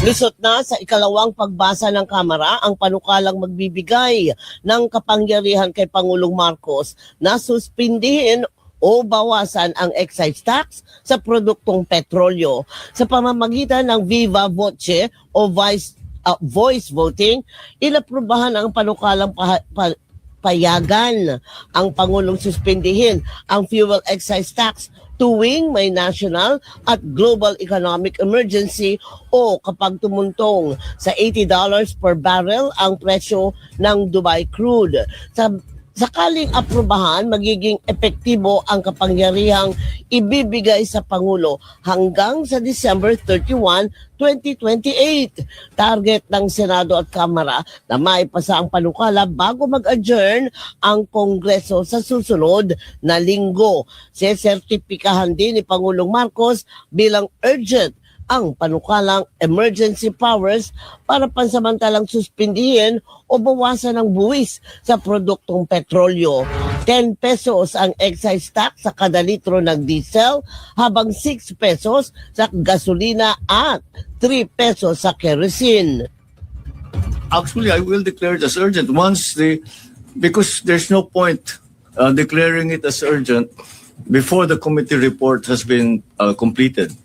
Lusot na sa ikalawang pagbasa ng Kamara ang panukalang magbibigay ng kapangyarihan kay Pangulong Marcos na suspindihin o bawasan ang excise tax sa produktong petrolyo sa pamamagitan ng Viva Voce o voice voting. Inaprubahan ang panukalang payagan ang Pangulong suspindihin ang fuel excise tax tuwing may national at global economic emergency o kapag tumuntong sa $80 per barrel ang presyo ng Dubai crude. Sakaling aprubahan, magiging epektibo ang kapangyarihang ibibigay sa Pangulo hanggang sa December 31, 2028. Target ng Senado at Kamara na maipasa ang panukala bago mag-adjourn ang Kongreso sa susunod na linggo. Sesertipikahan din ni Pangulong Marcos bilang urgent ang panukalang emergency powers para pansamantalang suspindihin o bawasan ang buwis sa produktong petrolyo. 10 pesos ang excise tax sa kada litro ng diesel habang 6 pesos sa gasolina at 3 pesos sa kerosene. Actually, I will declare it as urgent because there's no point declaring it as urgent before the committee report has been completed.